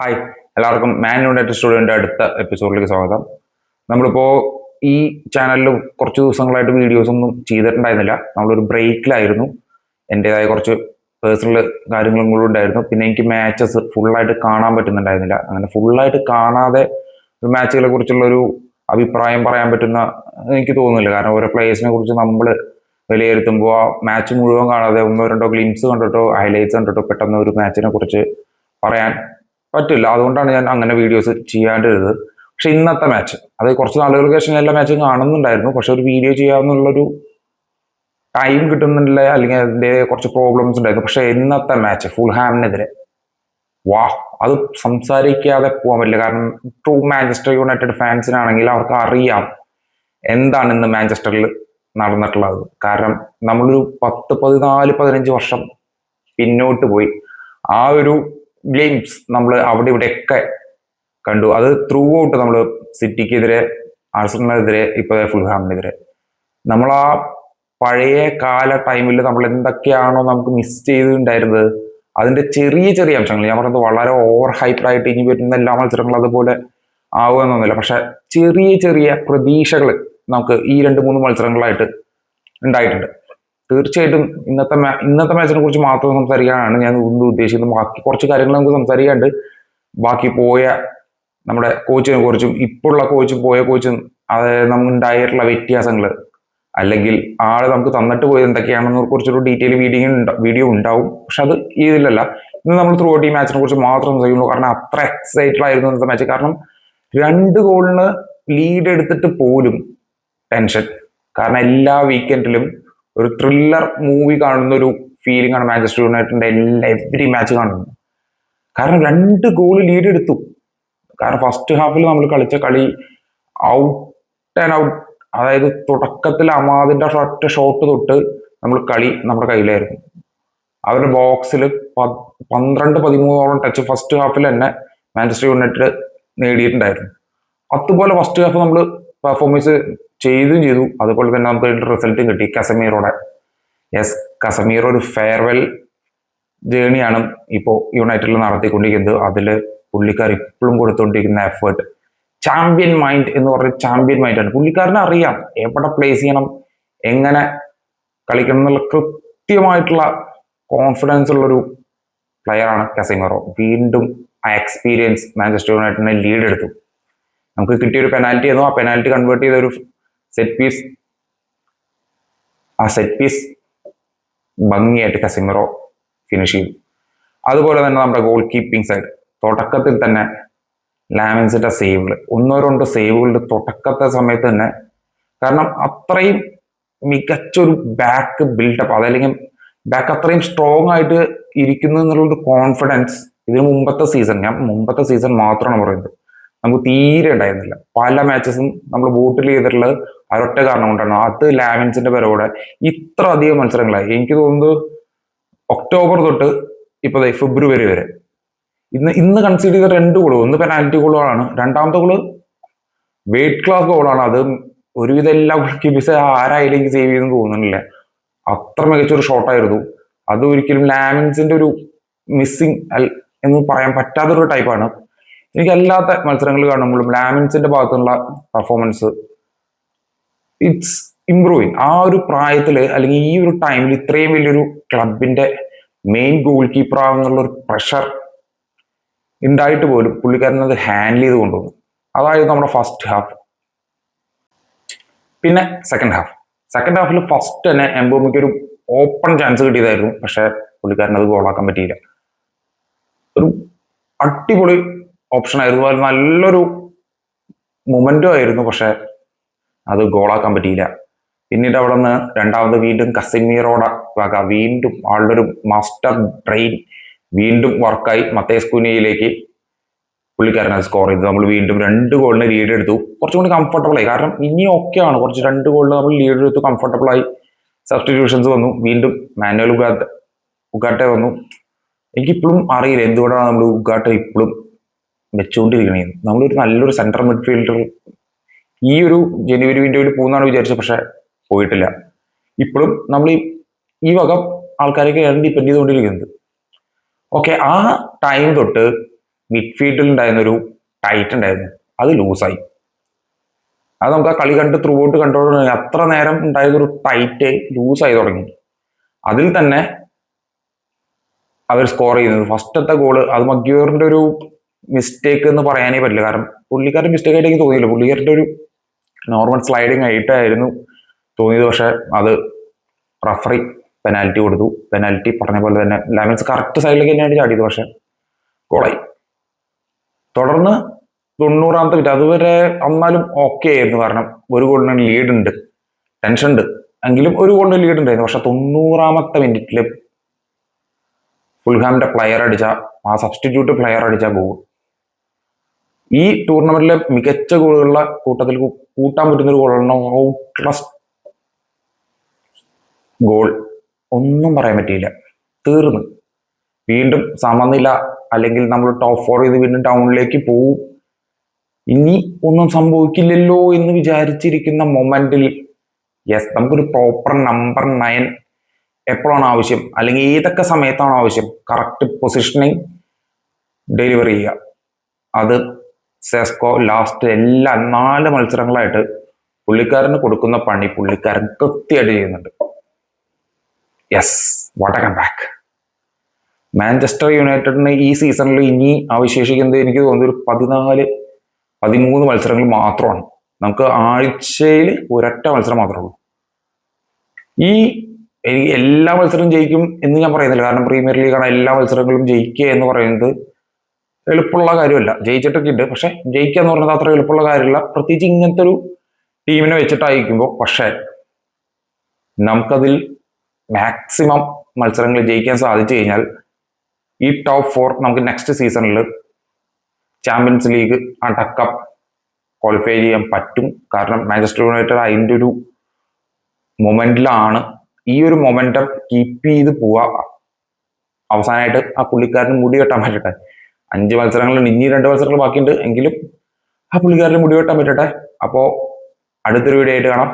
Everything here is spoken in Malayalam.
ഹായ്, എല്ലാവർക്കും മാൻ യുണൈറ്റഡ് സ്റ്റുഡിയോന്റെ അടുത്ത എപ്പിസോഡിലേക്ക് സ്വാഗതം. നമ്മളിപ്പോ ഈ ചാനലിൽ കുറച്ച് ദിവസങ്ങളായിട്ട് വീഡിയോസ് ഒന്നും ചെയ്തിട്ടുണ്ടായിരുന്നില്ല. നമ്മളൊരു ബ്രേക്കിലായിരുന്നു. എൻ്റെതായ കുറച്ച് പേഴ്സണൽ കാര്യങ്ങളും കൂടെ ഉണ്ടായിരുന്നു. പിന്നെ എനിക്ക് മാച്ചസ് ഫുള്ളായിട്ട് കാണാൻ പറ്റുന്നുണ്ടായിരുന്നില്ല. അങ്ങനെ ഫുള്ളായിട്ട് കാണാതെ മാച്ചുകളെ കുറിച്ചുള്ള ഒരു അഭിപ്രായം പറയാൻ പറ്റുന്ന എനിക്ക് തോന്നുന്നില്ല. കാരണം ഓരോ പ്ലേയേഴ്സിനെ കുറിച്ച് നമ്മൾ വിലയിരുത്തുമ്പോൾ ആ മാച്ച് മുഴുവൻ കാണാതെ ഒന്നോ രണ്ടോ ഗ്ലിംസ് കണ്ടിട്ടോ ഹൈലൈറ്റ്സ് കണ്ടിട്ടോ പെട്ടെന്ന് ഒരു മാച്ചിനെ കുറിച്ച് പറയാൻ പറ്റില്ല. അതുകൊണ്ടാണ് ഞാൻ അങ്ങനെ വീഡിയോസ് ചെയ്യാണ്ടിരുന്നത്. പക്ഷെ ഇന്നത്തെ മാച്ച് അത് കുറച്ച് നാളുകൾക്ക് ശേഷം എല്ലാ മാച്ചും കാണുന്നുണ്ടായിരുന്നു. പക്ഷെ ഒരു വീഡിയോ ചെയ്യാമെന്നുള്ളൊരു ടൈം കിട്ടുന്നില്ല, അല്ലെങ്കിൽ അതിൻ്റെ കുറച്ച് പ്രോബ്ലംസ് ഉണ്ടായിരുന്നു. പക്ഷെ ഇന്നത്തെ മാച്ച് ഫുൾഹാമിനെതിരെ വാ, അത് സംസാരിക്കാതെ പോകാൻ പറ്റില്ല. കാരണം ട്രൂ മാഞ്ചസ്റ്റർ യുണൈറ്റഡ് ഫാൻസിനാണെങ്കിൽ അവർക്ക് അറിയാം എന്താണ് ഇന്ന് മാഞ്ചസ്റ്ററിൽ നടന്നിട്ടുള്ളത്. കാരണം നമ്മളൊരു 10, 14, 15 വർഷം പിന്നോട്ട് പോയി ആ ഒരു ഗെയിംസ് നമ്മൾ അവിടെ ഇവിടെയൊക്കെ കണ്ടു. അത് ത്രൂ ഔട്ട് നമ്മൾ സിറ്റിക്കെതിരെ, ആഴ്സണലിനെതിരെ, ഇപ്പൊ ഫുൾഹാമിനെതിരെ നമ്മൾ ആ പഴയ കാല ടൈമിൽ നമ്മൾ എന്തൊക്കെയാണോ നമുക്ക് മിസ് ചെയ്തിട്ടുണ്ടായിരുന്നത് അതിന്റെ ചെറിയ ചെറിയ അംശങ്ങൾ, ഞാൻ പറയുന്നത് വളരെ ഓവർ ഹൈപ്ഡ് ആയിട്ട് ഇനി വരുന്ന എല്ലാ മത്സരങ്ങളും അതുപോലെ ആവുമെന്നൊന്നുമില്ല. പക്ഷെ ചെറിയ ചെറിയ പ്രതീക്ഷകൾ നമുക്ക് ഈ 2-3 മത്സരങ്ങളായിട്ട് ഉണ്ടായിട്ടുണ്ട്. തീർച്ചയായിട്ടും ഇന്നത്തെ മാച്ചിനെ കുറിച്ച് മാത്രം സംസാരിക്കാനാണ് ഞാൻ ഉദ്ദേശിക്കുന്നത്. ബാക്കി കുറച്ച് കാര്യങ്ങൾ നമുക്ക് സംസാരിക്കാണ്ട്. ബാക്കി പോയ നമ്മുടെ കോച്ചിനെ കുറിച്ചും ഇപ്പോഴുള്ള കോച്ചും പോയ കോച്ചും അത് നമുക്കുണ്ടായിട്ടുള്ള വ്യത്യാസങ്ങൾ, അല്ലെങ്കിൽ ആള് നമുക്ക് തന്നിട്ട് പോയത് എന്തൊക്കെയാണെന്ന് കുറിച്ചൊരു ഡീറ്റെയിൽ വീഡിയോ ഉണ്ടാവും. പക്ഷെ അത് ഇതിലല്ല. ഇന്ന് നമ്മൾ ത്രൂ ഔട്ട് ഈ മാച്ചിനെ കുറിച്ച് മാത്രം സംസാരിക്കുന്നു. കാരണം അത്ര എക്സൈറ്റഡ് ആയിരുന്നു ഇന്നത്തെ മാച്ച്. കാരണം 2 ഗോളിന് ലീഡ് എടുത്തിട്ട് പോലും ടെൻഷൻ. കാരണം എല്ലാ വീക്കെൻഡിലും ഒരു ത്രില്ലർ മൂവി കാണുന്ന ഒരു ഫീലിംഗ് ആണ് മാഞ്ചസ്റ്റർ യുണൈറ്റഡിന്റെ എവരി മാച്ച് കാണുന്നത്. കാരണം 2 ഗോൾ ലീഡ് എടുത്തു. കാരണം ഫസ്റ്റ് ഹാഫിൽ നമ്മൾ കളിച്ച കളി ഔട്ട് ആൻഡ് ഔട്ട്, അതായത് തുടക്കത്തിൽ അമാദിന്റെ ഒറ്റ ഷോട്ട് തൊട്ട് കളി നമ്മുടെ കയ്യിലായിരുന്നു. അവരുടെ ബോക്സിൽ 12-13 ടച്ച് ഫസ്റ്റ് ഹാഫിൽ തന്നെ മാഞ്ചസ്റ്റർ യുണൈറ്റഡ് നേടിയിട്ടുണ്ടായിരുന്നു. അതുപോലെ ഫസ്റ്റ് ഹാഫ് നമ്മൾ പെർഫോമൻസ് ചെയ്തു. അതുപോലെ തന്നെ നമുക്ക് അതിന്റെ റിസൾട്ടും കിട്ടി. കസമീറോടെ കസമീറോ ഒരു ഫെയർവെൽ ജേണിയാണ് ഇപ്പോൾ യുണൈറ്റഡിൽ നടത്തിക്കൊണ്ടിരിക്കുന്നത്. അതിൽ പുള്ളിക്കാർ ഇപ്പോഴും കൊടുത്തുകൊണ്ടിരിക്കുന്ന എഫേർട്ട്, ചാമ്പ്യൻ മൈൻഡ് എന്ന് പറഞ്ഞ ചാമ്പ്യൻ മൈൻഡാണ്. പുള്ളിക്കാരനെ അറിയാം എവിടെ പ്ലേസ് ചെയ്യണം, എങ്ങനെ കളിക്കണം എന്നുള്ള കൃത്യമായിട്ടുള്ള കോൺഫിഡൻസ് ഉള്ളൊരു പ്ലെയറാണ് കസമീറോ. വീണ്ടും ആ എക്സ്പീരിയൻസ് മാഞ്ചസ്റ്റർ യുണൈറ്റഡിനെ ലീഡ് എടുത്തു. നമുക്ക് കിട്ടിയൊരു പെനാൽറ്റി ആയിരുന്നു. ആ പെനാൽറ്റി കൺവേർട്ട് ചെയ്ത ഒരു സെറ്റ് പീസ്, ആ സെറ്റ് പീസ് ഭംഗിയായിട്ട് കസമീറോ ഫിനിഷ് ചെയ്തു. അതുപോലെ തന്നെ നമ്മുടെ ഗോൾ കീപ്പിംഗ് സൈഡ് തുടക്കത്തിൽ തന്നെ ലാമിൻസിന്റെ സേവുകൾ, 1-2 സേവുകളുടെ തുടക്കത്തെ സമയത്ത് തന്നെ. കാരണം അത്രയും മികച്ചൊരു ബാക്ക് ബിൽഡപ്പ്, അതല്ലെങ്കിൽ ബാക്ക് അത്രയും സ്ട്രോങ് ആയിട്ട് ഇരിക്കുന്നു എന്നുള്ളൊരു കോൺഫിഡൻസ് ഇതിന് മുമ്പത്തെ സീസൺ മാത്രമാണ് പറയുന്നത്. നമുക്ക് തീരെ ഉണ്ടായിരുന്നില്ല. പല മാച്ചസും നമ്മൾ ബോട്ടിൽ ചെയ്തിട്ടുള്ളത് ഒരൊറ്റ കാരണം കൊണ്ടാണ്. അത് ലാമിൻസിന്റെ പേരോടെ ഇത്ര അധികം മത്സരങ്ങളായി. എനിക്ക് തോന്നുന്നത് ഒക്ടോബർ തൊട്ട് ഇപ്പൊ ഫെബ്രുവരി വരെ ഇന്ന് കൺസീഡ് ചെയ്ത 2 ഗോള്, ഒന്ന് പെനാൽറ്റി ഗോളുകളാണ്, രണ്ടാമത്തെ ഗോള് വെയിറ്റ് ക്ലാസ് ഗോളാണ്. അത് ഒരുവിധം എല്ലാ കീപ്പേഴ്സ് ആരായാലും എനിക്ക് സേവ് ചെയ്തെന്ന് തോന്നുന്നില്ല. അത്ര മികച്ചൊരു ഷോട്ടായിരുന്നു. അത് ഒരിക്കലും ലാമിൻസിന്റെ ഒരു മിസ്സിങ് എന്ന് പറയാൻ പറ്റാത്തൊരു ടൈപ്പാണ്. എനിക്ക് അല്ലാത്ത മത്സരങ്ങൾ കാണുമ്പോഴും ലാമിൻസിന്റെ ഭാഗത്തുള്ള പെർഫോമൻസ് ഇറ്റ്സ് ഇംപ്രൂവിങ്. ആ ഒരു പ്രായത്തില്, അല്ലെങ്കിൽ ഈ ഒരു ടൈമിൽ ഇത്രയും വലിയൊരു ക്ലബിന്റെ മെയിൻ ഗോൾ കീപ്പർ ആകുന്നുള്ള ഒരു പ്രഷർ ഉണ്ടായിട്ട് പോലും പുള്ളിക്കാരൻ അത് ഹാൻഡിൽ ചെയ്ത് കൊണ്ടുവന്നു. അതായത് നമ്മുടെ ഫസ്റ്റ് ഹാഫ്. പിന്നെ സെക്കൻഡ് ഹാഫിൽ ഫസ്റ്റ് തന്നെ എംബോമിക്ക് ഒരു ഓപ്പൺ ചാൻസ് കിട്ടിയതായിരുന്നു. പക്ഷെ പുള്ളിക്കാരൻ അത് ഗോളാക്കാൻ പറ്റിയില്ല. ഒരു അടിപൊളി ഓപ്ഷൻ ആയിരുന്നു, അത് നല്ലൊരു മൊമെന്റും ആയിരുന്നു. പക്ഷെ അത് ഗോളാക്കാൻ പറ്റിയില്ല. പിന്നീട് അവിടെ നിന്ന് രണ്ടാമത് വീണ്ടും കസിമീറോടെ വക വീണ്ടും ആളുടെ ഒരു മാസ്റ്റർ ബ്രെയിൻ വീണ്ടും വർക്കായി മത്തേസ് കുനിയയിലേക്ക് പുള്ളിക്കാരൻ അത് സ്കോർ ചെയ്തു. നമ്മൾ വീണ്ടും 2 ഗോളിന് ലീഡ് എടുത്തു. കുറച്ചും കൂടി കംഫർട്ടബിൾ ആയി. കാരണം ഇനി ഒക്കെയാണ് കുറച്ച് 2 ഗോളിന് നമ്മൾ ലീഡ് എടുത്തു, കംഫർട്ടബിൾ ആയി. സബ്സ്റ്റിറ്റ്യൂഷൻസ് വന്നു. വീണ്ടും മാനുവൽ ഉഗാട്ടെ വന്നു. എനിക്കിപ്പോഴും അറിയില്ല എന്തുകൊണ്ടാണ് നമ്മൾ ഉഗാട്ടെ ഇപ്പോഴും വെച്ചുകൊണ്ടിരിക്കണേ. നമ്മളൊരു നല്ലൊരു സെൻട്രൽ മിഡ്ഫീൽഡർ ഈ ഒരു ജനുവരി വിൻഡോയിൽ പോകുന്നതാണ് വിചാരിച്ചത്. പക്ഷെ പോയിട്ടില്ല. ഇപ്പോഴും നമ്മൾ ഈ വക ആൾക്കാരൊക്കെയാണ് ഡിപ്പെൻഡ് ചെയ്തുകൊണ്ടിരിക്കുന്നത്. ഓക്കെ, ആ ടൈം തൊട്ട് മിഡ്ഫീൽഡിൽ ഉണ്ടായിരുന്ന ഒരു ടൈറ്റ് ഉണ്ടായിരുന്നു, അത് ലൂസായി. അത് നമുക്ക് ആ കളി കണ്ട് ത്രൂ ഔട്ട് കണ്ടോണ്ട് അത്ര നേരം ഉണ്ടായിരുന്ന ഒരു ടൈറ്റ് ലൂസായി തുടങ്ങി. അതിൽ തന്നെ അവർ സ്കോർ ചെയ്യുന്നത് ഫസ്റ്റത്തെ ഗോള് അത് മഗ്യൂറിന്റെ ഒരു മിസ്റ്റേക്ക് എന്ന് പറയാനേ പറ്റില്ല. കാരണം പുള്ളിക്കാരുടെ മിസ്റ്റേക്ക് ആയിട്ട് എനിക്ക് തോന്നിയില്ല. പുള്ളിക്കാരുടെ ഒരു നോർമൽ സ്ലൈഡിങ് ആയിട്ടായിരുന്നു തോന്നിയത്. പക്ഷെ അത് റഫറി പെനാൽറ്റി കൊടുത്തു. പെനാൽറ്റി പറഞ്ഞ പോലെ തന്നെ ലാമിൻസ് കറക്റ്റ് സൈഡിലേക്ക് തന്നെയാണ് ചാടിയത്, പക്ഷെ ഗോളായി. തുടർന്ന് 90ാമത്തെ മിനിറ്റ് അതുവരെ എന്നാലും ഓക്കെ ആയിരുന്നു. കാരണം ഒരു ഗോളിന് ലീഡ് ഉണ്ട്, ടെൻഷൻ ഉണ്ട്, എങ്കിലും ഒരു ഗോളിന് ലീഡ് ഉണ്ടായിരുന്നു. പക്ഷെ 90ാമത്തെ മിനിറ്റില് ഫുൾഹാമിന്റെ പ്ലെയർ അടിച്ച ആ സബ്സ്റ്റിറ്റ്യൂട്ട് പ്ലെയർ അടിച്ച ഗോൾ ഈ ടൂർണമെന്റിലെ മികച്ച ഗോളുകളുടെ കൂട്ടത്തിൽ കൂട്ടാൻ പറ്റുന്ന ഒരു ഗോളാണ്. ഔട്ട്ക്ലാസ് ഗോൾ, ഒന്നും പറയാൻ പറ്റിയില്ല. തീർന്നു. വീണ്ടും സമനില, അല്ലെങ്കിൽ നമ്മൾ ടോപ്പ് 4 ചെയ്ത് വീണ്ടും ടൗണിലേക്ക് പോവും, ഇനി ഒന്നും സംഭവിക്കില്ലല്ലോ എന്ന് വിചാരിച്ചിരിക്കുന്ന മൊമെന്റിൽ യെസ്, നമുക്കൊരു പ്രോപ്പർ നമ്പർ 9 എപ്പോഴാണ് ആവശ്യം, അല്ലെങ്കിൽ ഏതൊക്കെ സമയത്താണ് ആവശ്യം, കറക്റ്റ് പൊസിഷനിങ് ഡെലിവറി ചെയ്യുക. അത് സെസ്കോ ലാസ്റ്റ് എല്ലാ 4 മത്സരങ്ങളായിട്ട് പുള്ളിക്കാരന് കൊടുക്കുന്ന പണി പുള്ളിക്കാരൻ കൃത്യമായിട്ട് ചെയ്യുന്നുണ്ട്. Yes, what A comeback. Manchester യുണൈറ്റഡിന് ഈ സീസണിൽ ഇനി അവശേഷിക്കുന്നത് എനിക്ക് തോന്നുന്നത് ഒരു 14-13 മത്സരങ്ങൾ മാത്രമാണ്. നമുക്ക് ആഴ്ചയിൽ ഒരൊറ്റ മത്സരം മാത്രമേ ഉള്ളൂ. ഈ എല്ലാ മത്സരവും ജയിക്കും എന്ന് ഞാൻ പറയുന്നില്ല, കാരണം പ്രീമിയർ ലീഗാണ്, എല്ലാ മത്സരങ്ങളും ജയിക്കുക എന്ന് പറയുന്നത് എളുപ്പമുള്ള കാര്യമല്ല. ജയിച്ചിട്ടൊക്കെ ഉണ്ട്, പക്ഷെ ജയിക്കുക എന്ന് പറയുന്നത് അത്ര എളുപ്പമുള്ള കാര്യമല്ല, പ്രത്യേകിച്ച് ഇങ്ങനത്തെ ഒരു ടീമിനെ വെച്ചിട്ടായിരിക്കുമ്പോൾ. പക്ഷെ നമുക്കതിൽ മാക്സിമം മത്സരങ്ങൾ ജയിക്കാൻ സാധിച്ചു കഴിഞ്ഞാൽ ഈ ടോപ്പ് 4 നമുക്ക് നെക്സ്റ്റ് സീസണിൽ ചാമ്പ്യൻസ് ലീഗ് അടക്കം ക്വാളിഫൈ ചെയ്യാൻ പറ്റും. കാരണം മാഞ്ചസ്റ്റർ യുണൈറ്റഡ് അതിൻ്റെ ഒരു മൊമെന്റിലാണ്. ഈ ഒരു മൊമെന്റം കീപ്പ് ചെയ്ത് പോവാ. അവസാനമായിട്ട് ആ പുള്ളിക്കാരന് മുടി കെട്ടാൻ പറ്റട്ടെ. 5 മത്സരങ്ങളുണ്ട്, ഇനി 2 മത്സരങ്ങൾ ബാക്കിയുണ്ട്, എങ്കിലും ആ പുള്ളിക്കാരന് മുടി കെട്ടാൻ പറ്റട്ടെ. അപ്പോൾ അടുത്തൊരു വീഡിയോ ആയിട്ട് കാണാം.